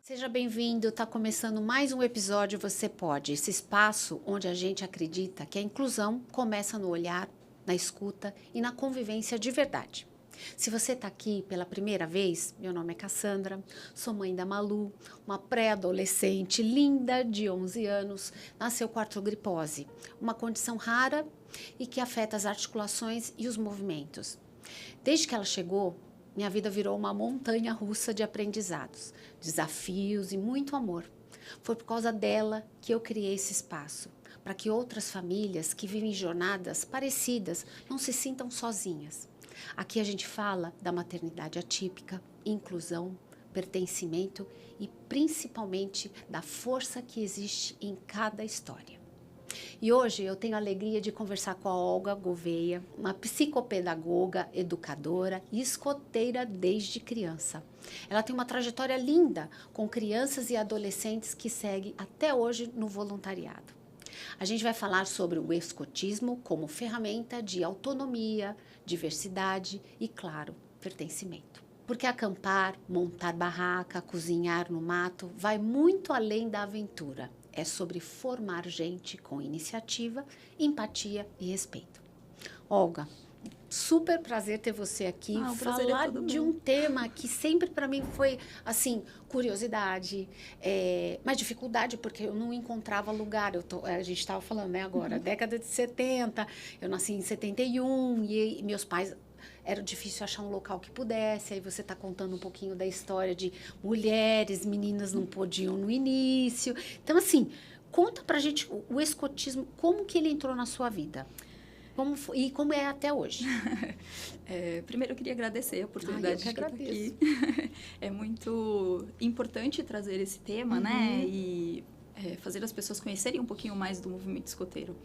Seja bem-vindo, está começando mais um episódio Você Pode, esse espaço onde a gente acredita que a inclusão começa no olhar, na escuta e na convivência de verdade. Se você está aqui pela primeira vez, meu nome é Cassandra, sou mãe da Malu, uma pré-adolescente linda de 11 anos, nasceu com artrogripose, uma condição rara e que afeta as articulações e os movimentos. Desde que ela chegou, minha vida virou uma montanha russa de aprendizados, desafios e muito amor. Foi por causa dela que eu criei esse espaço, para que outras famílias que vivem jornadas parecidas não se sintam sozinhas. Aqui a gente fala da maternidade atípica, inclusão, pertencimento e principalmente da força que existe em cada história. E hoje eu tenho a alegria de conversar com a Olga Gouveia, uma psicopedagoga, educadora e escoteira desde criança. Ela tem uma trajetória linda com crianças e adolescentes que segue até hoje no voluntariado. A gente vai falar sobre o escotismo como ferramenta de autonomia, diversidade e, claro, pertencimento. Porque acampar, montar barraca, cozinhar no mato vai muito além da aventura. É sobre formar gente com iniciativa, empatia e respeito. Olga, super prazer ter você aqui. Falar de um tema que sempre para mim foi, assim, curiosidade, mas dificuldade, porque eu não encontrava lugar. A gente estava falando, né, agora, década de 70, eu nasci em 71 e meus pais... Era difícil achar um local que pudesse, aí você está contando um pouquinho da história de mulheres, meninas não podiam no início. Então, assim, conta pra gente o escotismo, como que ele entrou na sua vida? E como é até hoje? Primeiro eu queria agradecer a oportunidade de estar aqui. É muito importante trazer esse tema, né? E fazer as pessoas conhecerem um pouquinho mais do movimento escoteiro.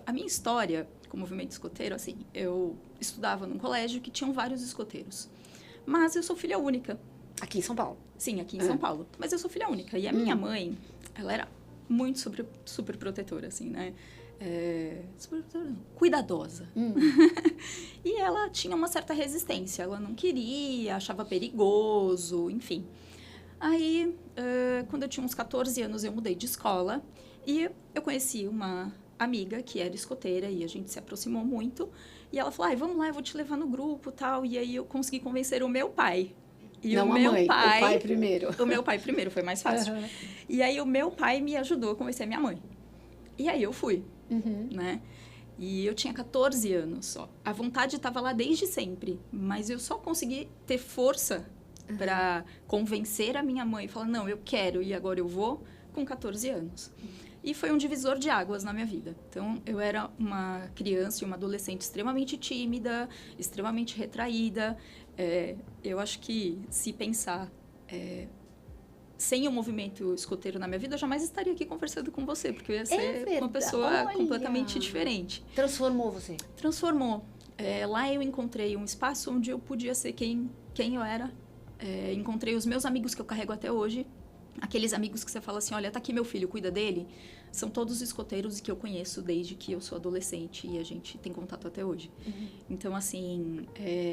A minha história com o movimento escoteiro, assim, eu estudava num colégio que tinham vários escoteiros. Mas eu sou filha única. Aqui em São Paulo? Sim, aqui em São Paulo. Mas eu sou filha única. E a minha mãe, ela era muito super protetora, assim, né? Super protetora, não, cuidadosa. E ela tinha uma certa resistência. Ela não queria, achava perigoso, enfim. Aí, quando eu tinha uns 14 anos, eu mudei de escola. E eu conheci uma amiga que era escoteira e a gente se aproximou muito. E ela falou, vamos lá, eu vou te levar no grupo e tal. E aí eu consegui convencer o meu pai. E não o a meu mãe, pai... o pai primeiro. O meu pai primeiro, foi mais fácil. E aí o meu pai me ajudou a convencer a minha mãe. E aí eu fui, né? E eu tinha 14 anos só. A vontade estava lá desde sempre. Mas eu só consegui ter força para convencer a minha mãe. Falar, não, eu quero e agora eu vou, com 14 anos. E foi um divisor de águas na minha vida. Então, eu era uma criança e uma adolescente extremamente tímida, extremamente retraída. Eu acho que, se pensar sem o movimento escoteiro na minha vida, eu jamais estaria aqui conversando com você, porque eu ia ser uma pessoa completamente diferente. Transformou você? Transformou. Lá eu encontrei um espaço onde eu podia ser quem eu era. Encontrei os meus amigos que eu carrego até hoje. Aqueles amigos que você fala assim, olha, tá aqui meu filho, cuida dele. São todos escoteiros que eu conheço desde que eu sou adolescente e a gente tem contato até hoje. Então, assim,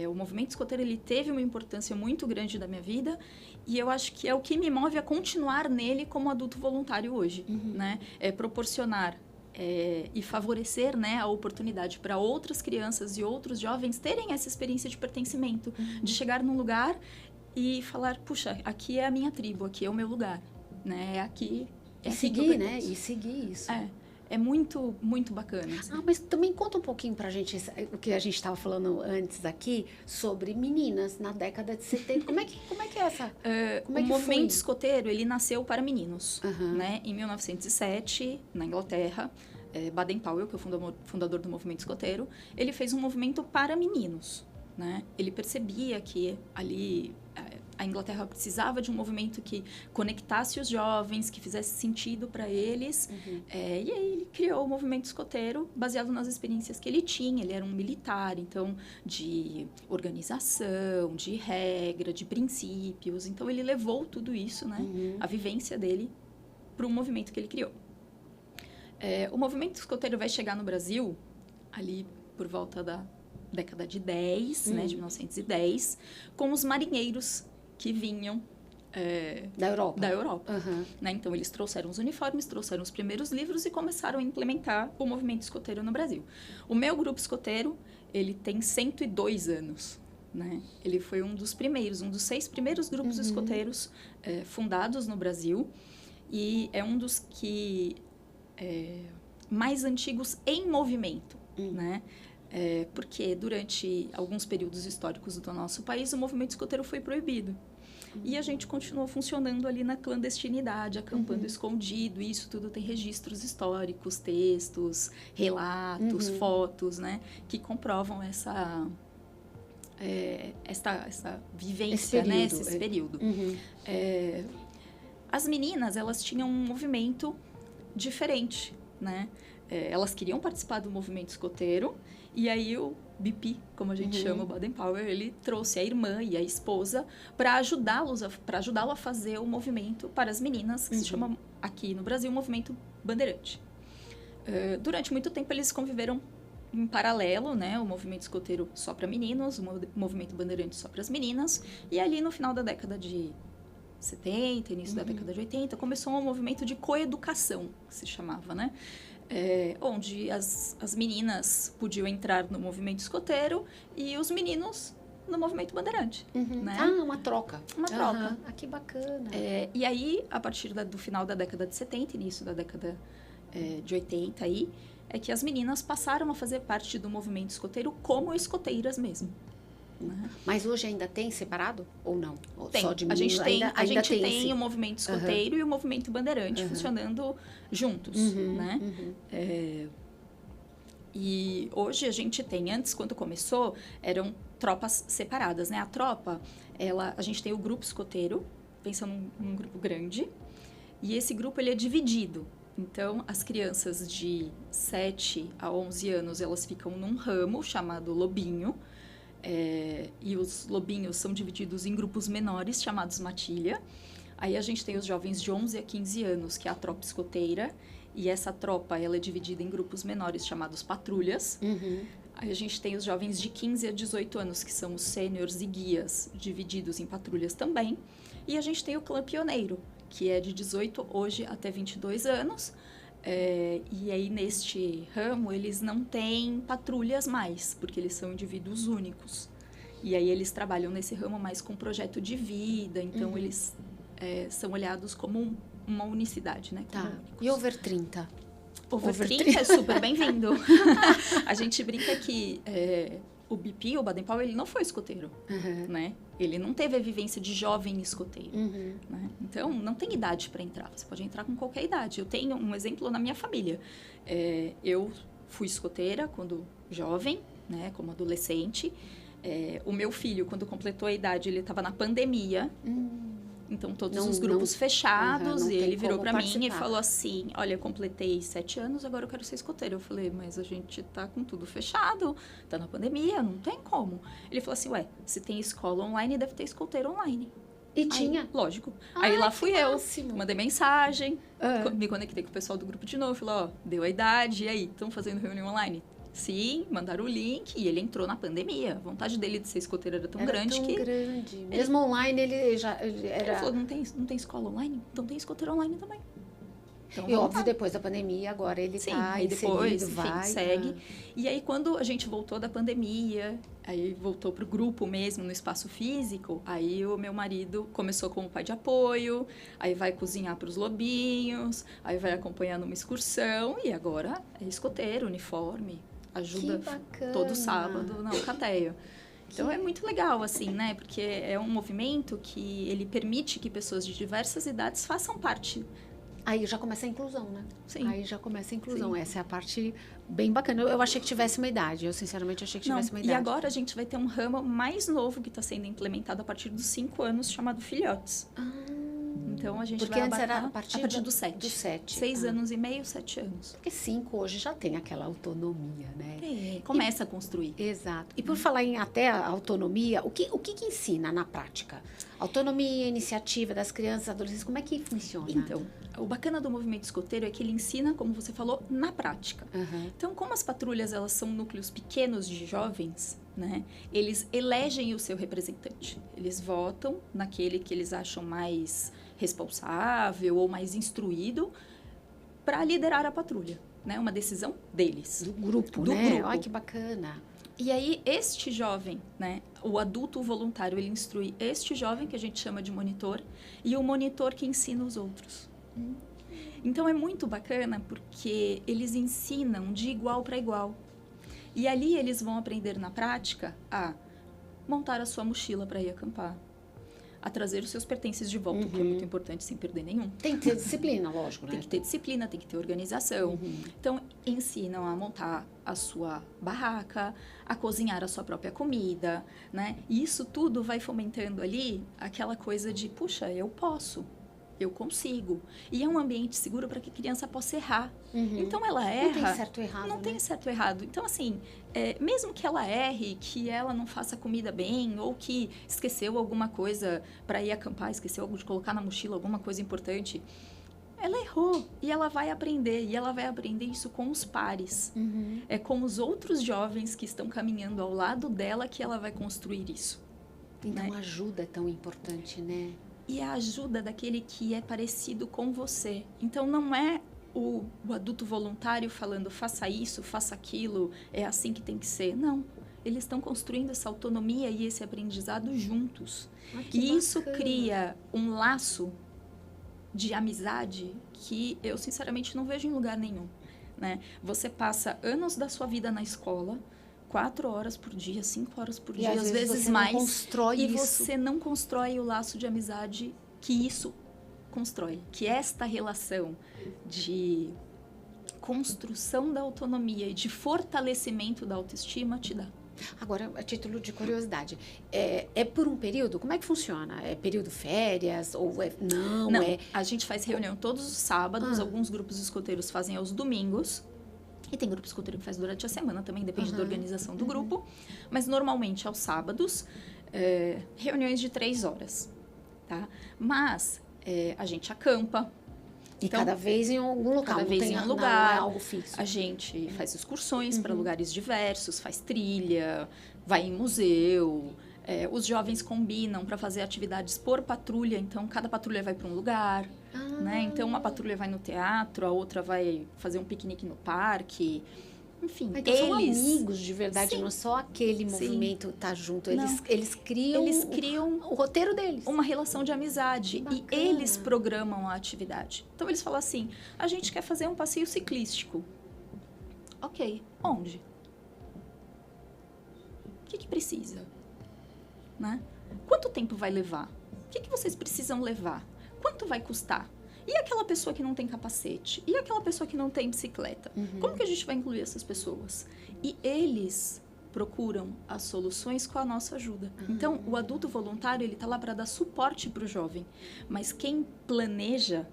o movimento escoteiro, ele teve uma importância muito grande na minha vida e eu acho que é o que me move a continuar nele como adulto voluntário hoje, né? Proporcionar e favorecer, né, a oportunidade para outras crianças e outros jovens terem essa experiência de pertencimento, de chegar num lugar e falar, puxa, aqui é a minha tribo, aqui é o meu lugar, né? Aqui e seguir, né? E seguir isso. É muito, muito bacana. Assim. Mas também conta um pouquinho pra gente o que a gente estava falando antes aqui sobre meninas na década de 70. Como é que é essa? O movimento escoteiro, ele nasceu para meninos, né? Em 1907, na Inglaterra, Baden-Powell, que é o fundador do movimento escoteiro, ele fez um movimento para meninos, né? Ele percebia que ali a Inglaterra precisava de um movimento que conectasse os jovens, que fizesse sentido para eles. E aí ele criou o movimento escoteiro baseado nas experiências que ele tinha. Ele era um militar, então, de organização, de regra, de princípios. Então, ele levou tudo isso, né? A vivência dele, para o movimento que ele criou. O movimento escoteiro vai chegar no Brasil ali por volta da década de 10, né, de 1910, com os marinheiros que vinham Da Europa. Da Europa. Né? Então, eles trouxeram os uniformes, trouxeram os primeiros livros e começaram a implementar o movimento escoteiro no Brasil. O meu grupo escoteiro, ele tem 102 anos. Né? Ele foi um dos 6 primeiros grupos escoteiros fundados no Brasil. E é um dos que mais antigos em movimento, né? Porque durante alguns períodos históricos do nosso país, o movimento escoteiro foi proibido. E a gente continuou funcionando ali na clandestinidade, acampando escondido. E isso tudo tem registros históricos, textos, relatos, fotos, né? Que comprovam essa vivência, esse período. As meninas, elas tinham um movimento diferente, né? Elas queriam participar do movimento escoteiro, e aí o BP, como a gente chama, o Baden-Powell, ele trouxe a irmã e a esposa para ajudá-lo a fazer o movimento para as meninas, que se chama aqui no Brasil, o movimento bandeirante. Durante muito tempo, eles conviveram em paralelo, né? O movimento escoteiro só para meninos, o movimento bandeirante só para as meninas, e ali no final da década de 70, início da década de 80, começou um movimento de coeducação, que se chamava, né? Onde as meninas podiam entrar no movimento escoteiro e os meninos no movimento bandeirante. Né? Uma troca. Uma troca. Que bacana. E aí, a partir do final da década de 70, início da década de 80, aí, é que as meninas passaram a fazer parte do movimento escoteiro como escoteiras mesmo. Né? Mas hoje ainda tem separado ou não? Tem. Só de a gente tem o movimento escoteiro e o movimento bandeirante funcionando juntos, né? E hoje a gente tem, antes quando começou, eram tropas separadas, né? A tropa, a gente tem o grupo escoteiro, pensando num grupo grande, e esse grupo ele é dividido. Então, as crianças de 7 a 11 anos, elas ficam num ramo chamado lobinho, e os lobinhos são divididos em grupos menores, chamados matilha. Aí a gente tem os jovens de 11 a 15 anos, que é a tropa escoteira, e essa tropa ela é dividida em grupos menores, chamados patrulhas. Aí a gente tem os jovens de 15 a 18 anos, que são os sêniores e guias, divididos em patrulhas também. E a gente tem o clã pioneiro, que é de 18 hoje até 22 anos. E aí, neste ramo, eles não têm patrulhas mais, porque eles são indivíduos únicos. E aí, eles trabalham nesse ramo mais com projeto de vida, então eles são olhados como uma unicidade, né? Tá. E over 30? Over 30 é super bem-vindo. A gente brinca que o BP, o Baden-Powell, ele não foi escoteiro, né? Ele não teve a vivência de jovem escoteiro, né? Então, não tem idade para entrar. Você pode entrar com qualquer idade. Eu tenho um exemplo na minha família. Eu fui escoteira quando jovem, né? Como adolescente. O meu filho, quando completou a idade, ele estava na pandemia. Então, todos os grupos fechados, e ele virou para mim e falou assim, olha, eu completei 7 anos, agora eu quero ser escoteiro. Eu falei, mas a gente tá com tudo fechado, tá na pandemia, não tem como. Ele falou assim, se tem escola online, deve ter escoteiro online. E tinha? Lógico. Aí lá fui eu, mandei mensagem, me conectei com o pessoal do grupo de novo, falei, deu a idade, e aí, estão fazendo reunião online? Sim, mandaram o link e ele entrou na pandemia. A vontade dele de ser escoteiro era tão grande que... Mesmo online, ele já era... Ele falou, não tem escola online? Então tem escoteiro online também. Então, e óbvio, depois da pandemia, agora ele tá e depois, vai, segue. E aí, quando a gente voltou da pandemia, aí voltou pro grupo mesmo, no espaço físico, aí o meu marido começou como pai de apoio, aí vai cozinhar pros lobinhos, aí vai acompanhar numa excursão, e agora é escoteiro, uniforme. Ajuda todo sábado na Alcateia. Então, é muito legal, assim, né? Porque é um movimento que ele permite que pessoas de diversas idades façam parte. Aí já começa a inclusão, né? Sim. Aí já começa a inclusão. Sim. Essa é a parte bem bacana. Eu achei que tivesse uma idade. Eu, sinceramente, achei que tivesse uma idade. E agora a gente vai ter um ramo mais novo que está sendo implementado a partir dos 5 anos, chamado filhotes. Então, a gente vai abarcar a partir dos 7. Do 7. 6 anos e meio, 7 anos. Porque 5 hoje já tem aquela autonomia, né? Começa a construir. Exato. E por falar em até a autonomia, o que ensina na prática? Autonomia, iniciativa das crianças, adolescentes, como é que funciona? Então, o bacana do movimento escoteiro é que ele ensina, como você falou, na prática. Então, como as patrulhas, elas são núcleos pequenos de jovens, né? Eles elegem o seu representante. Eles votam naquele que eles acham mais responsável ou mais instruído para liderar a patrulha, né? Uma decisão deles. Do grupo, né? Olha que bacana. E aí, este jovem, né? O adulto voluntário, ele instrui este jovem, que a gente chama de monitor, e o monitor que ensina os outros. Então, é muito bacana porque eles ensinam de igual para igual. E ali eles vão aprender na prática a montar a sua mochila para ir acampar, a trazer os seus pertences de volta, que é muito importante, sem perder nenhum. Tem que ter disciplina, lógico, né? Tem que ter disciplina, tem que ter organização. Então, ensinam a montar a sua barraca, a cozinhar a sua própria comida, né? E isso tudo vai fomentando ali aquela coisa de, puxa, eu posso, eu consigo. E é um ambiente seguro para que a criança possa errar. Então, ela erra... Não tem certo ou errado, Não né? tem certo ou errado. Então, assim, mesmo que ela erre, que ela não faça comida bem, ou que esqueceu alguma coisa para ir acampar, esqueceu de colocar na mochila alguma coisa importante, ela errou e ela vai aprender. E ela vai aprender isso com os pares. É com os outros jovens que estão caminhando ao lado dela que ela vai construir isso. Então, né? a ajuda é tão importante, né? E a ajuda daquele que é parecido com você. Então, não é o adulto voluntário falando, faça isso, faça aquilo, é assim que tem que ser. Não. Eles estão construindo essa autonomia e esse aprendizado juntos. E isso cria um laço de amizade que eu, sinceramente, não vejo em lugar nenhum. Né? Você passa anos da sua vida na escola, 4 horas por dia, 5 horas por dia, às vezes você mais. Não constrói e isso. você não constrói o laço de amizade que isso constrói. Que esta relação de construção da autonomia e de fortalecimento da autoestima te dá. Agora, a título de curiosidade, é por um período? Como é que funciona? É período férias? Ou não? A gente faz reunião todos os sábados, alguns grupos escoteiros fazem aos domingos. E tem grupo escoteiro que faz durante a semana, também depende da organização do grupo. Mas, normalmente, aos sábados, reuniões de 3 horas, tá? Mas, a gente acampa. E então, cada vez em algum local. Cada vez em um lugar. Não é algo fixo. A gente faz excursões para lugares diversos, faz trilha, vai em museu. Os jovens combinam para fazer atividades por patrulha. Então, cada patrulha vai para um lugar. Né? Então, uma patrulha vai no teatro, a outra vai fazer um piquenique no parque. Enfim, então são amigos de verdade, não só aquele movimento tá junto. Eles criam o roteiro deles. Uma relação de amizade. E eles programam a atividade. Então, eles falam assim, a gente quer fazer um passeio ciclístico. Ok, onde? O que precisa? Né? Quanto tempo vai levar? O que vocês precisam levar? Quanto vai custar? E aquela pessoa que não tem capacete? E aquela pessoa que não tem bicicleta? Como que a gente vai incluir essas pessoas? E eles procuram as soluções com a nossa ajuda. Então, o adulto voluntário, ele está lá para dar suporte para o jovem. Mas quem planeja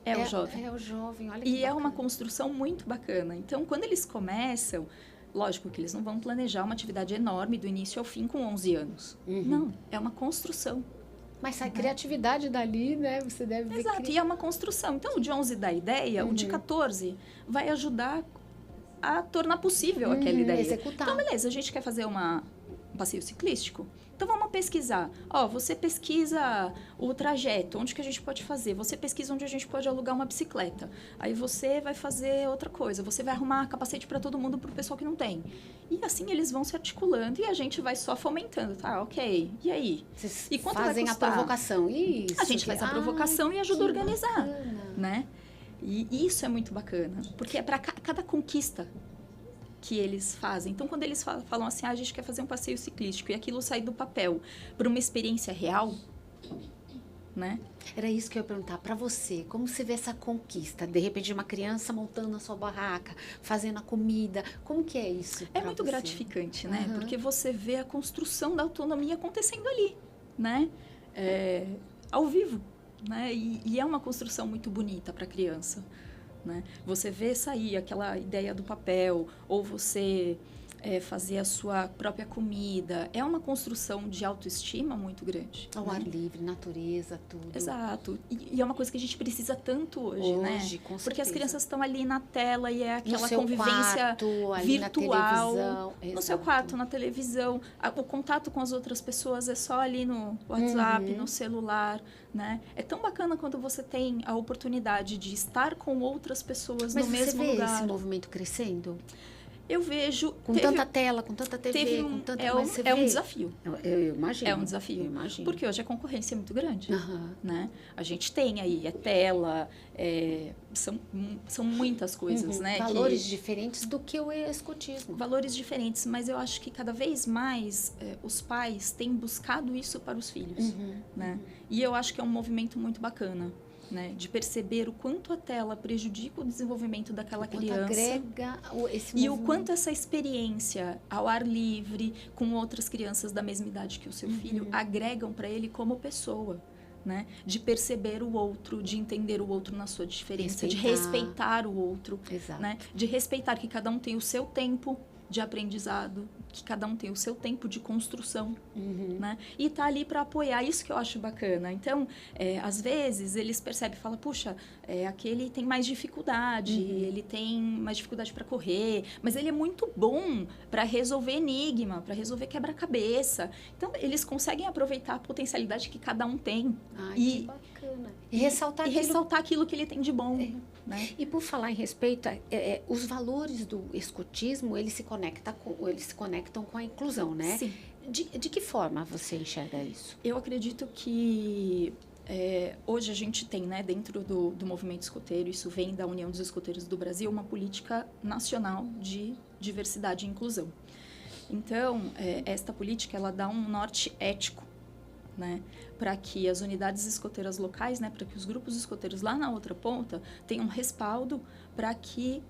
é o jovem. É o jovem, olha que E bacana. é uma construção muito bacana. Então, quando eles começam... Lógico que eles não vão planejar uma atividade enorme do início ao fim com 11 anos. Não, é uma construção. Mas sai criatividade dali, né? Você deve ver. Exato, e é uma construção. Então, o de 11 dá ideia, o de 14 vai ajudar a tornar possível aquela ideia. Executar. Então, beleza, a gente quer fazer um passeio ciclístico? Então, vamos pesquisar. Você pesquisa o trajeto, onde que a gente pode fazer. Você pesquisa onde a gente pode alugar uma bicicleta. Aí, você vai fazer outra coisa. Você vai arrumar capacete para todo mundo, para o pessoal que não tem. E assim, eles vão se articulando e a gente vai só fomentando. Tá, ok. E aí? Vocês e quanto fazem vai a provocação. Isso. A gente faz a provocação e ajuda a organizar. Bacana. Né? E isso é muito bacana. Porque é para cada conquista que eles fazem. Então, quando eles falam assim, a gente quer fazer um passeio ciclístico e aquilo sai do papel para uma experiência real, né? Era isso que eu ia perguntar para você. Como você vê essa conquista? De repente, uma criança montando a sua barraca, fazendo a comida. Como que é isso? É muito gratificante, né? Porque você vê a construção da autonomia acontecendo ali, né? Ao vivo, né? E é uma construção muito bonita para a criança. Né? Você vê sair aquela ideia do papel, ou você fazer a sua própria comida. É uma construção de autoestima muito grande. Ao ar livre, natureza, tudo. Exato. E é uma coisa que a gente precisa tanto hoje, né? Com certeza. Porque as crianças estão ali na tela e é aquela convivência quarto, ali virtual. na televisão. No seu quarto, na televisão. O contato com as outras pessoas é só ali no WhatsApp, no celular, né? É tão bacana quando você tem a oportunidade de estar com outras pessoas no mesmo lugar. Mas você vê esse movimento crescendo? Eu vejo... Com tanta tela, com tanta TV, com tanta... É um desafio. Eu imagino. É um desafio. Eu imagino. Porque hoje a concorrência é muito grande. Né? A gente tem aí, tela, são muitas coisas, né? Valores diferentes do que o escotismo. Valores diferentes, mas eu acho que cada vez mais os pais têm buscado isso para os filhos, né? E eu acho que é um movimento muito bacana. Né, de perceber o quanto a tela prejudica o desenvolvimento daquela criança. Agrega esse e o quanto essa experiência ao ar livre, com outras crianças da mesma idade que o seu filho, agregam para ele como pessoa. Né? De perceber o outro, de entender o outro na sua diferença, de respeitar o outro. Né? De respeitar que cada um tem o seu tempo de aprendizado, que cada um tem o seu tempo de construção, né? E tá ali para apoiar, isso que eu acho bacana. Então, às vezes, eles percebem, falam, puxa, aquele tem mais dificuldade, ele tem mais dificuldade para correr, mas ele é muito bom para resolver enigma, para resolver quebra-cabeça. Então, eles conseguem aproveitar a potencialidade que cada um tem. Que bacana. E ressaltar aquilo que ele tem de bom. Né? E por falar em respeito, os valores do escotismo, eles se conectam com a inclusão, né? Sim. De que forma você enxerga isso? Eu acredito que hoje a gente tem, né, dentro do movimento escoteiro, isso vem da União dos Escoteiros do Brasil, uma política nacional de diversidade e inclusão. Então, esta política, ela dá um norte ético, né, para que as unidades escoteiras locais, né, para que os grupos escoteiros lá na outra ponta tenham respaldo para que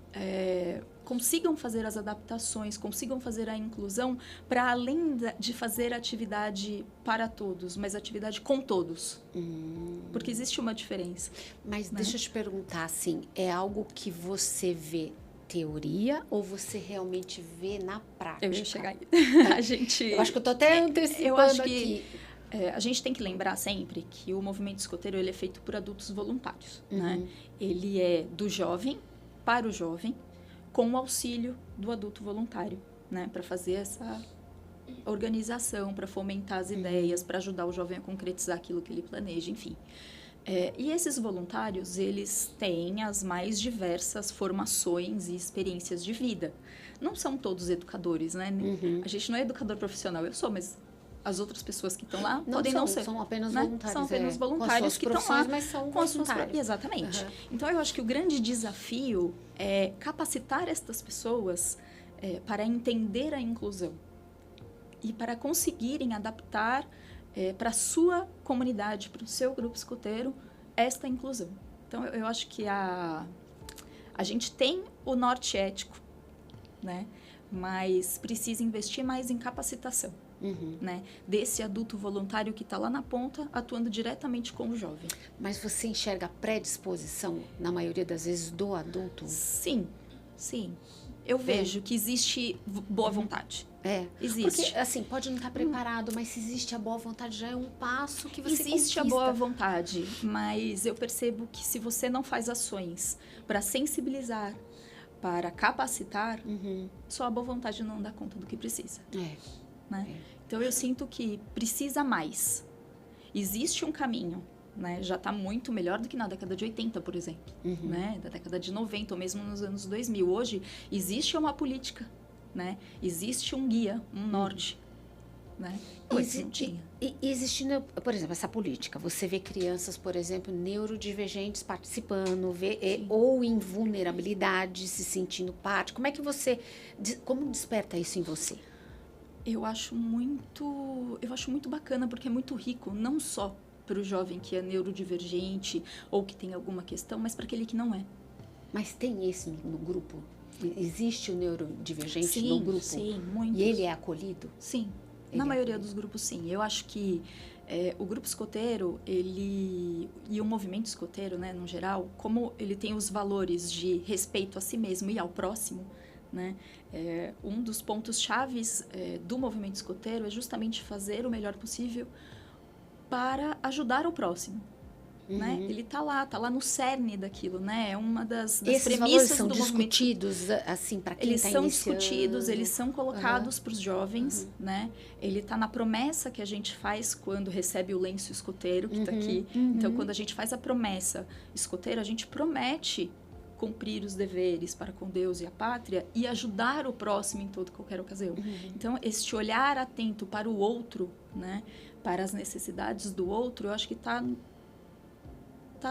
consigam fazer as adaptações, consigam fazer a inclusão, para além de fazer atividade para todos, mas atividade com todos. Porque existe uma diferença. Mas né? Deixa eu te perguntar, assim, é algo que você vê teoria ou você realmente vê na prática? Eu ia chegar aí. Eu acho que eu tô até antecipando aqui. A gente tem que lembrar sempre que o movimento escoteiro ele é feito por adultos voluntários. Né? Ele é do jovem para o jovem, com o auxílio do adulto voluntário, né? Para fazer essa organização, para fomentar as ideias, para ajudar o jovem a concretizar aquilo que ele planeja, enfim. E esses voluntários, eles têm as mais diversas formações e experiências de vida. Não são todos educadores, né? A gente não é educador profissional, eu sou, mas as outras pessoas que estão lá podem não ser. São apenas né? voluntários. São apenas voluntários que estão lá. Mas são com voluntários. Exatamente. Então, eu acho que o grande desafio é capacitar estas pessoas para entender a inclusão e para conseguirem adaptar para a sua comunidade, para o seu grupo escoteiro, esta inclusão. Então, eu acho que a gente tem o norte ético, né? Mas precisa investir mais em capacitação. Né, desse adulto voluntário que está lá na ponta, atuando diretamente com o jovem. Mas você enxerga a predisposição, na maioria das vezes, do adulto? Sim. Eu vejo que existe boa vontade. Existe. Porque, assim, pode não estar preparado, mas se existe a boa vontade, já é um passo que você Existe conquista. a boa vontade, mas eu percebo que se você não faz ações para sensibilizar, para capacitar, só a boa vontade não dá conta do que precisa. Né? Então, eu sinto que precisa mais. Existe um caminho, né? Já está muito melhor do que na década de 80, por exemplo. Né? Da década de 90, ou mesmo nos anos 2000. Hoje, existe uma política, né? Existe um guia, um norte. Né? Existindo, por exemplo, essa política, você vê crianças, por exemplo, neurodivergentes participando, ou em vulnerabilidade, se sentindo parte. Como desperta isso em você? Eu acho muito bacana, porque é muito rico, não só para o jovem que é neurodivergente ou que tem alguma questão, mas para aquele que não é. Mas tem esse no grupo? Existe o neurodivergente no grupo? Sim, muito. E ele é acolhido? Sim, na maioria dos grupos, sim. Eu acho que o grupo escoteiro, e o movimento escoteiro, né, no geral, como ele tem os valores de respeito a si mesmo e ao próximo, né? Um dos pontos chaves do movimento escoteiro é justamente fazer o melhor possível para ajudar o próximo. Né? Ele tá lá no cerne daquilo, né? É uma das Esses premissas valores são do discutidos, assim, para quem eles está são iniciando? discutidos, eles são colocados para os jovens, né? Ele está na promessa que a gente faz quando recebe o lenço escoteiro, que está aqui. Então, quando a gente faz a promessa escoteira, a gente promete cumprir os deveres para com Deus e a pátria e ajudar o próximo em toda qualquer ocasião. Então, este olhar atento para o outro, né? Para as necessidades do outro, eu acho que está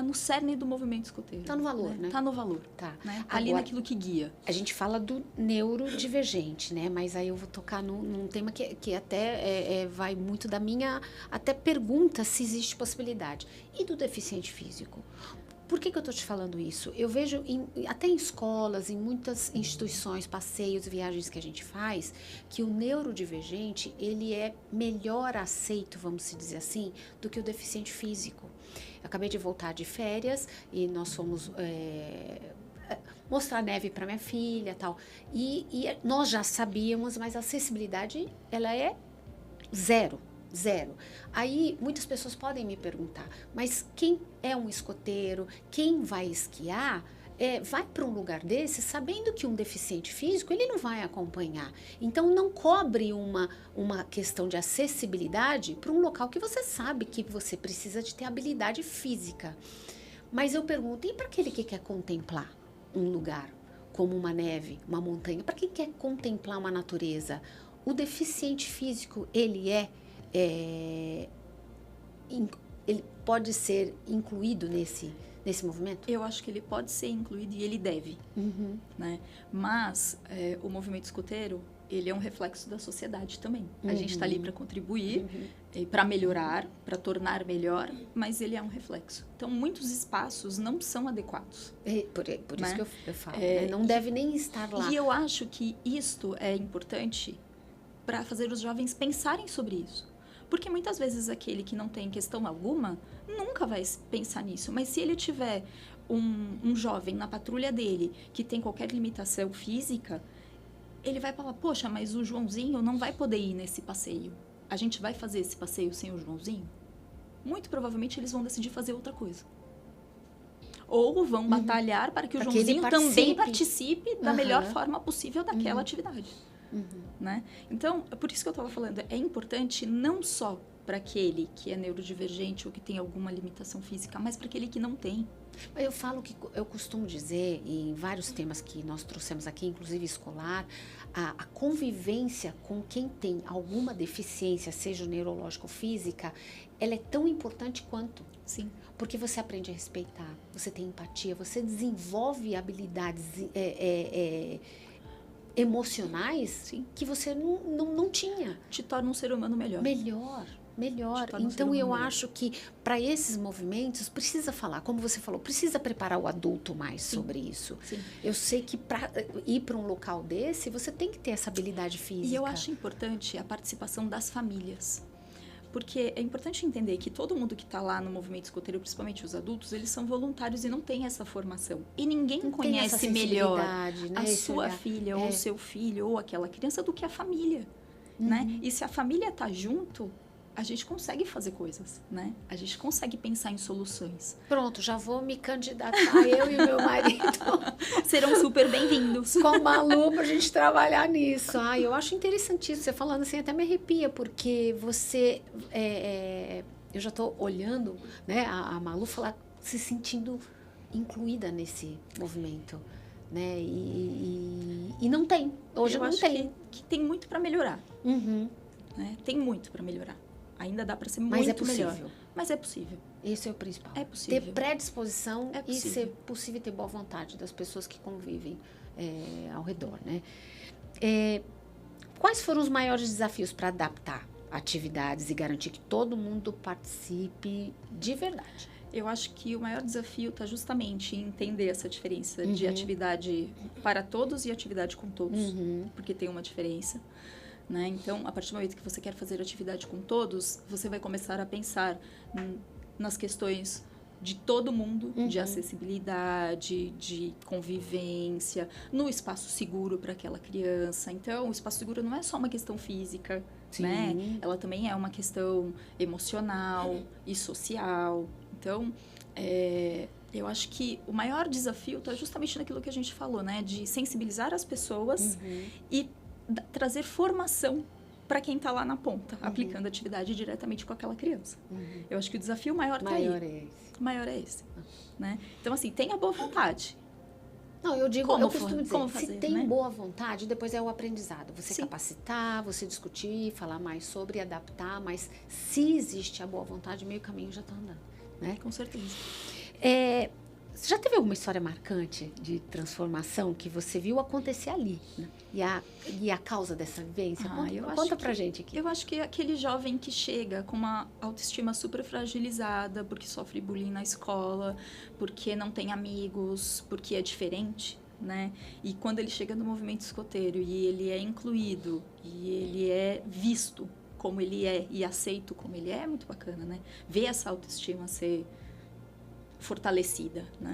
no cerne do movimento escoteiro. Está no valor, né? Está no valor. Tá. Né? Tá ali naquilo que guia. A gente fala do neurodivergente, né? Mas aí eu vou tocar num tema que até vai muito da minha até pergunta se existe possibilidade. E do deficiente físico? Por que eu estou te falando isso? Eu vejo até em escolas, em muitas instituições, passeios, viagens que a gente faz, que o neurodivergente, ele é melhor aceito, vamos dizer assim, do que o deficiente físico. Eu acabei de voltar de férias e nós fomos mostrar neve para minha filha e tal. E nós já sabíamos, mas a acessibilidade, ela é zero. Aí, muitas pessoas podem me perguntar, mas quem é um escoteiro, quem vai esquiar, vai para um lugar desse sabendo que um deficiente físico, ele não vai acompanhar. Então, não cobre uma questão de acessibilidade para um local que você sabe que você precisa de ter habilidade física. Mas eu pergunto, e para aquele que quer contemplar um lugar, como uma neve, uma montanha, para quem quer contemplar uma natureza? O deficiente físico, ele pode ser incluído nesse movimento? Eu acho que ele pode ser incluído e ele deve, né? Mas o movimento escoteiro, ele é um reflexo da sociedade também. A gente está ali para contribuir, para melhorar, para tornar melhor, mas ele é um reflexo. Então, muitos espaços não são adequados. Por né? isso que eu falo, né? Não deve nem estar lá. E eu acho que isto é importante para fazer os jovens pensarem sobre isso. Porque muitas vezes aquele que não tem questão alguma nunca vai pensar nisso. Mas se ele tiver um jovem na patrulha dele que tem qualquer limitação física, ele vai falar, poxa, mas o Joãozinho não vai poder ir nesse passeio. A gente vai fazer esse passeio sem o Joãozinho? Muito provavelmente eles vão decidir fazer outra coisa. Ou vão batalhar para que o Joãozinho também participe da melhor forma possível daquela atividade. Né? Então, é por isso que eu estava falando, é importante não só para aquele que é neurodivergente ou que tem alguma limitação física, mas para aquele que não tem. Eu falo que eu costumo dizer, em vários temas que nós trouxemos aqui, inclusive escolar, a convivência com quem tem alguma deficiência, seja neurológica ou física, ela é tão importante quanto. Sim. Porque você aprende a respeitar, você tem empatia, você desenvolve habilidades emocionais, sim, que você não tinha. Te torna um ser humano melhor. Melhor. Então, eu acho que para esses movimentos precisa falar, como você falou, precisa preparar o adulto mais sobre isso. Sim. Eu sei que para ir para um local desse, você tem que ter essa habilidade física. E eu acho importante a participação das famílias. Porque é importante entender que todo mundo que está lá no movimento escoteiro, principalmente os adultos, eles são voluntários e não têm essa formação. E ninguém não conhece melhor, né, a sua filha ou o seu filho ou aquela criança do que a família. Né? E se a família está junto, a gente consegue fazer coisas, né? A gente consegue pensar em soluções. Pronto, já vou me candidatar, eu e o meu marido. Serão super bem-vindos. Com a Malu, pra gente trabalhar nisso. Eu acho interessantíssimo. Você falando assim, até me arrepia, porque você... eu já estou olhando, né, a Malu falar, se sentindo incluída nesse movimento, né? E não tem. Hoje eu não acho tem. Que tem muito para melhorar. Né? Tem muito para melhorar. Ainda dá para ser muito melhor. Mas é possível. Isso é o principal. É possível. Ter predisposição e ser possível ter boa vontade das pessoas que convivem ao redor, né? Quais foram os maiores desafios para adaptar atividades e garantir que todo mundo participe de verdade? Eu acho que o maior desafio está justamente em entender essa diferença de atividade para todos e atividade com todos, porque tem uma diferença. Né? Então, a partir do momento que você quer fazer atividade com todos, você vai começar a pensar nas questões de todo mundo, de acessibilidade, de convivência, no espaço seguro para aquela criança. Então, o espaço seguro não é só uma questão física, né? Ela também é uma questão emocional e social. Então, eu acho que o maior desafio está justamente naquilo que a gente falou, né? De sensibilizar as pessoas e trazer formação para quem está lá na ponta, aplicando a atividade diretamente com aquela criança. Eu acho que o desafio maior está aí. O maior é esse. Né? Então, assim, tenha boa vontade. Não, eu digo, eu costumo dizer, fazer, se tem né? boa vontade, depois é o aprendizado. Você Sim. capacitar, você discutir, falar mais sobre, adaptar, mas se existe a boa vontade, meio caminho já está andando, né? Com certeza. Você já teve alguma história marcante de transformação que você viu acontecer ali, né? E a causa dessa vivência? Conta pra gente aqui. Eu acho que aquele jovem que chega com uma autoestima super fragilizada, porque sofre bullying na escola, porque não tem amigos, porque é diferente, né? E quando ele chega no movimento escoteiro e ele é incluído, e ele é visto como ele é e aceito como ele é muito bacana, né? Ver essa autoestima ser fortalecida, né?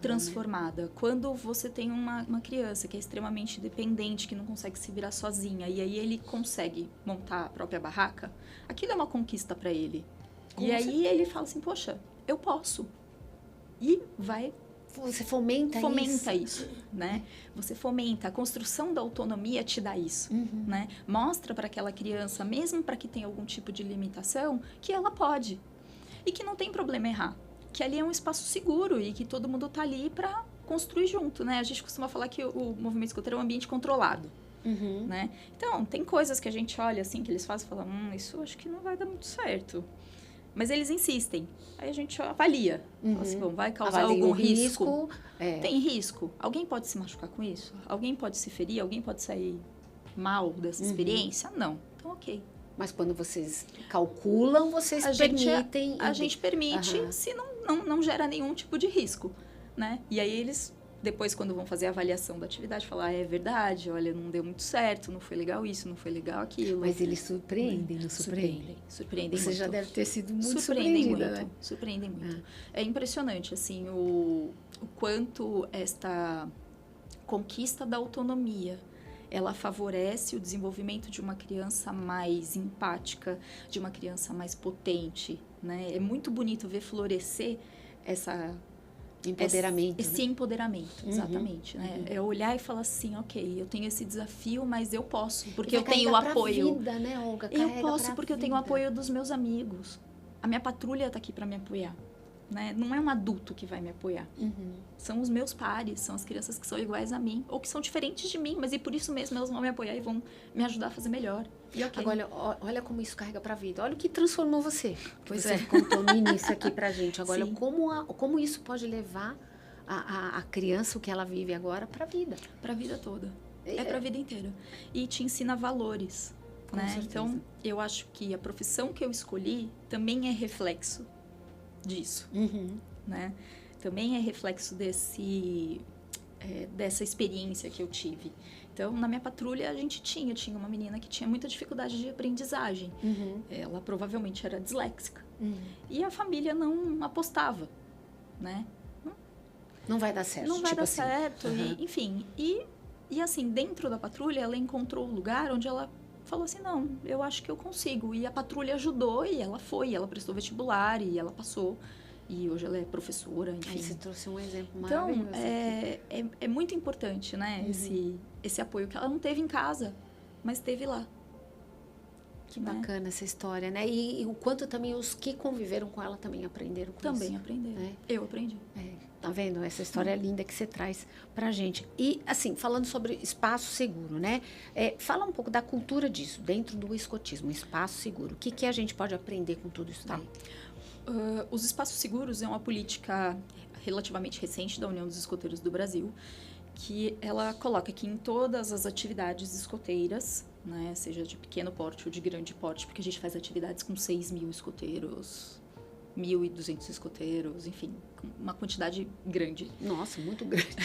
Transformada. Né? Quando você tem uma criança que é extremamente dependente, que não consegue se virar sozinha, e aí ele consegue montar a própria barraca, aquilo é uma conquista para ele. E aí ele fala assim, poxa, eu posso. E vai... Você fomenta isso, né? Você fomenta. A construção da autonomia te dá isso, né? Mostra para aquela criança, mesmo para que tenha algum tipo de limitação, que ela pode. E que não tem problema errar. Que ali é um espaço seguro e que todo mundo está ali para construir junto, né? A gente costuma falar que o movimento escoteiro é um ambiente controlado, né? Então, tem coisas que a gente olha assim, que eles fazem e fala, isso acho que não vai dar muito certo. Mas eles insistem. Aí a gente avalia. Fala assim, bom, vai causar algum risco? Tem risco. Alguém pode se machucar com isso? Alguém pode se ferir? Alguém pode sair mal dessa experiência? Não. Então, ok. Mas quando vocês calculam, vocês permitem... A gente permite se não gera nenhum tipo de risco, né? E aí eles, depois, quando vão fazer a avaliação da atividade, falam, é verdade, olha, não deu muito certo, não foi legal isso, não foi legal aquilo. Mas eles surpreendem, não surpreendem? Surpreendem Você muito. já deve ter sido muito surpreendida, né? Surpreendem muito. É impressionante, assim, o quanto esta conquista da autonomia ela favorece o desenvolvimento de uma criança mais empática, de uma criança mais potente, né? É muito bonito ver florescer empoderamento, esse empoderamento, exatamente, né? É olhar e falar assim, ok, eu tenho esse desafio, mas eu posso, porque eu tenho o apoio. Vida, né, Olga? Eu posso porque eu tenho o apoio dos meus amigos. A minha patrulha está aqui para me apoiar. Né? Não é um adulto que vai me apoiar. São os meus pares, são as crianças que são iguais a mim, ou que são diferentes de mim, mas e por isso mesmo elas vão me apoiar e vão me ajudar a fazer melhor. E okay. Agora, olha como isso carrega pra vida. Olha o que transformou você. Você contou no início aqui pra gente. Agora, como isso pode levar a criança, o que ela vive agora, pra vida. Pra vida toda. É pra vida inteira. E te ensina valores. Né? Então, eu acho que a profissão que eu escolhi também é reflexo disso, né? Também é reflexo dessa experiência que eu tive. Então, na minha patrulha, a gente tinha uma menina que tinha muita dificuldade de aprendizagem. Ela provavelmente era disléxica. E a família não apostava, né? Não vai dar certo. Não vai dar certo. E, enfim, e assim, dentro da patrulha, ela encontrou um lugar onde ela falou assim, não, eu acho que eu consigo. E a patrulha ajudou e ela foi, ela prestou vestibular e ela passou. E hoje ela é professora, enfim. Aí você trouxe um exemplo maravilhoso. Então, é muito importante, né, esse apoio que ela não teve em casa, mas teve lá. Que bacana essa história, né? E o quanto também os que conviveram com ela também aprenderam com isso. Também aprenderam. Né? Eu aprendi. Tá vendo? Essa história linda que você traz pra gente. E, assim, falando sobre espaço seguro, né? Fala um pouco da cultura disso, dentro do escotismo, espaço seguro. O que a gente pode aprender com tudo isso daí? Os espaços seguros é uma política relativamente recente da União dos Escoteiros do Brasil, que ela coloca que em todas as atividades escoteiras, né, seja de pequeno porte ou de grande porte, porque a gente faz atividades com 6.000 escoteiros, 1.200 escoteiros, enfim, uma quantidade grande. Nossa, muito grande.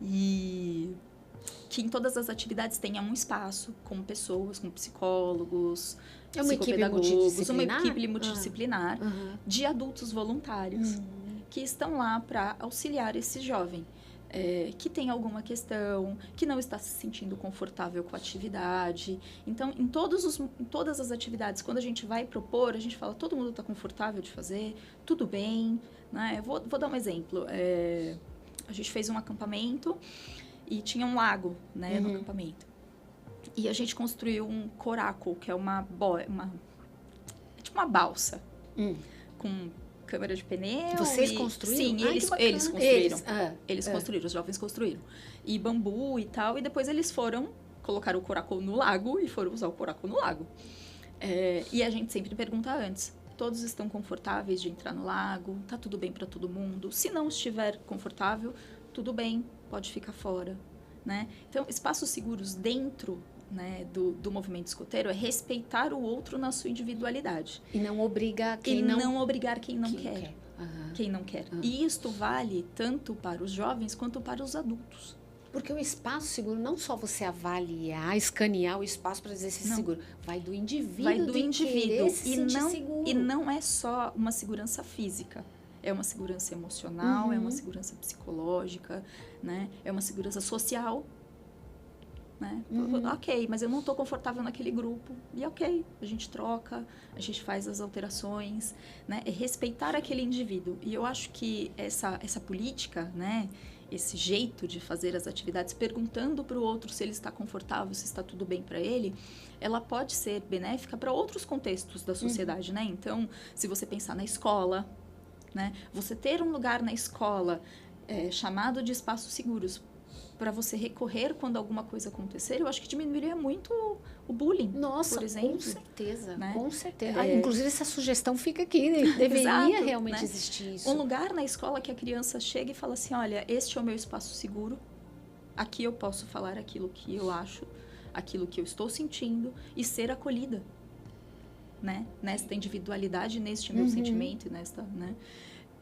E que em todas as atividades tenha um espaço com pessoas, com psicólogos, é uma equipe multidisciplinar de adultos voluntários que estão lá para auxiliar esse jovem que tem alguma questão, que não está se sentindo confortável com a atividade. Então, em todas as atividades, quando a gente vai propor, a gente fala, todo mundo está confortável de fazer, tudo bem, né? Vou dar um exemplo. A gente fez um acampamento e tinha um lago, né, no acampamento. E a gente construiu um coraco, que é tipo uma balsa, com câmera de pneu. Vocês construíram? Sim, eles construíram. Eles construíram, os jovens construíram. E bambu e tal, e depois eles colocaram o coraco no lago e foram usar o coraco no lago. E a gente sempre pergunta antes, todos estão confortáveis de entrar no lago? Tá tudo bem para todo mundo? Se não estiver confortável, tudo bem, pode ficar fora, né? Então, espaços seguros dentro, né, do movimento escoteiro é respeitar o outro na sua individualidade. E não obrigar quem não obrigar quem não quer. Quem não quer. Uhum. E isto vale tanto para os jovens quanto para os adultos. Porque o espaço seguro, não só você avaliar, escanear o espaço para dizer se é seguro, vai do indivíduo. Vai do indivíduo. Seguro. E não é só uma segurança física. É uma segurança emocional, é uma segurança psicológica, né? É uma segurança social. Né? Ok, mas eu não estou confortável naquele grupo. E ok, a gente troca, a gente faz as alterações, né? É respeitar aquele indivíduo. E eu acho que essa política, né? Esse jeito de fazer as atividades, perguntando para o outro se ele está confortável, se está tudo bem para ele, ela pode ser benéfica para outros contextos da sociedade, né? Então, se você pensar na escola, né? Você ter um lugar na escola chamado de espaços seguros para você recorrer quando alguma coisa acontecer, eu acho que diminuiria muito o bullying, por exemplo. Com certeza, né? Com certeza. Inclusive, essa sugestão fica aqui, né? Deveria realmente né? existir isso. Um lugar na escola que a criança chega e fala assim, olha, este é o meu espaço seguro, aqui eu posso falar aquilo que eu acho, aquilo que eu estou sentindo e ser acolhida, né? Nesta individualidade, neste meu sentimento, né?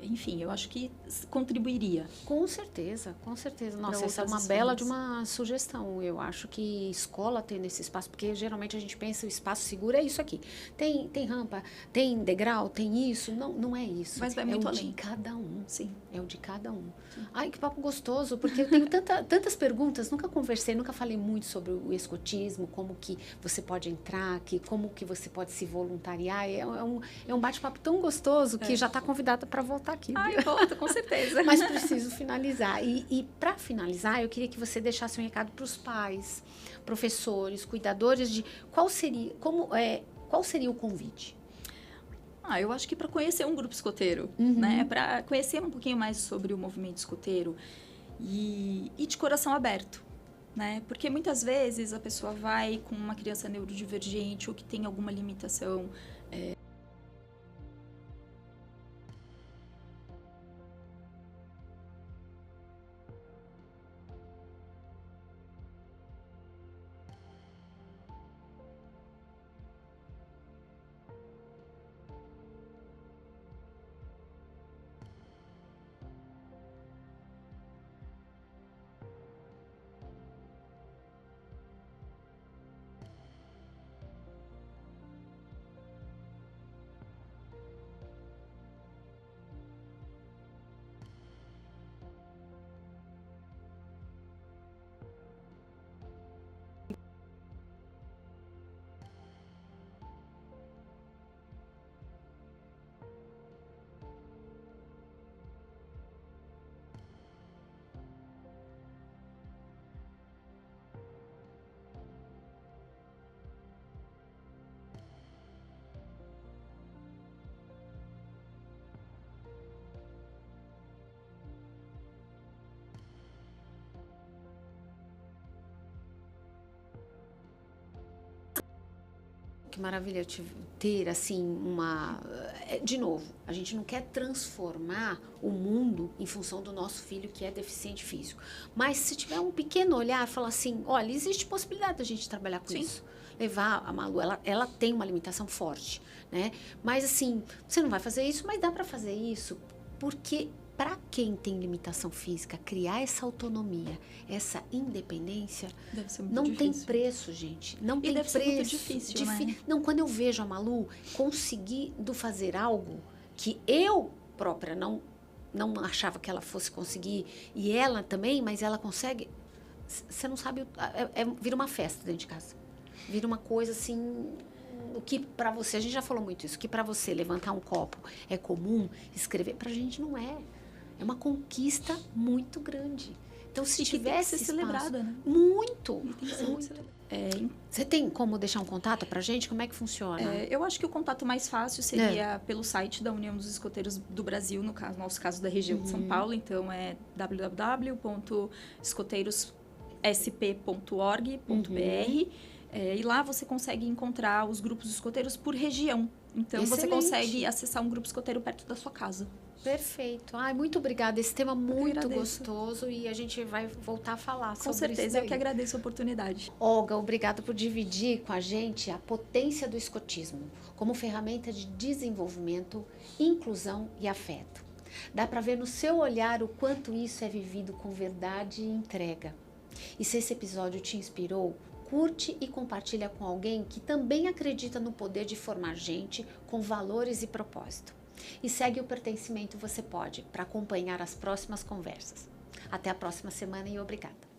Enfim, eu acho que contribuiria. Com certeza, com certeza. Nossa, essa é uma bela de uma sugestão. Eu acho que escola tendo esse espaço, porque geralmente a gente pensa o espaço seguro é isso aqui. Tem rampa, tem degrau, tem isso. Não é isso. Mas vai muito além. É o de cada um. Sim. É o de cada um. Sim. Ai, que papo gostoso, porque eu tenho tantas perguntas, nunca conversei, nunca falei muito sobre o escotismo, como que você pode entrar, como que você pode se voluntariar. É um bate-papo tão gostoso que já está convidada para voltar aqui. Ai, volto, com certeza. Mas preciso finalizar. E para finalizar, eu queria que você deixasse um recado para os pais, professores, cuidadores de qual seria o convite? Eu acho que para conhecer um grupo escoteiro, né? Para conhecer um pouquinho mais sobre o movimento escoteiro e de coração aberto. Né? Porque muitas vezes a pessoa vai com uma criança neurodivergente ou que tem alguma limitação Que maravilha ter, assim, de novo, a gente não quer transformar o mundo em função do nosso filho que é deficiente físico. Mas se tiver um pequeno olhar, falar assim, olha, existe possibilidade da gente trabalhar com isso. Levar a Malu, ela tem uma limitação forte, né? Mas assim, você não vai fazer isso, mas dá para fazer isso. Porque para quem tem limitação física, criar essa autonomia, essa independência, deve ser muito não difícil. tem preço, gente. Não E tem deve preço. ser muito difícil, né? Não, quando eu vejo a Malu conseguindo fazer algo que eu própria não achava que ela fosse conseguir, e ela também, mas ela consegue, você não sabe, vira uma festa dentro de casa. Vira uma coisa assim, o que para você, a gente já falou muito isso, que para você levantar um copo é comum, escrever, pra gente não é. É uma conquista muito grande. Então, se tivesse tem que ser celebrada, né? Muito. E tem que ser muito celebrada. Você tem como deixar um contato pra gente? Como é que funciona? Eu acho que o contato mais fácil seria pelo site da União dos Escoteiros do Brasil, no nosso caso da região de São Paulo. Então, é www.escoteirossp.org.br. E lá você consegue encontrar os grupos escoteiros por região. Então, Excelente. você consegue acessar um grupo escoteiro perto da sua casa. Perfeito. Ai, muito obrigada. Esse tema muito gostoso e a gente vai voltar a falar sobre isso. Com certeza, eu que agradeço a oportunidade. Olga, obrigada por dividir com a gente a potência do escotismo como ferramenta de desenvolvimento, inclusão e afeto. Dá para ver no seu olhar o quanto isso é vivido com verdade e entrega. E se esse episódio te inspirou, curte e compartilha com alguém que também acredita no poder de formar gente com valores e propósito. E segue o Pertencimento Você Pode para acompanhar as próximas conversas. Até a próxima semana e obrigada.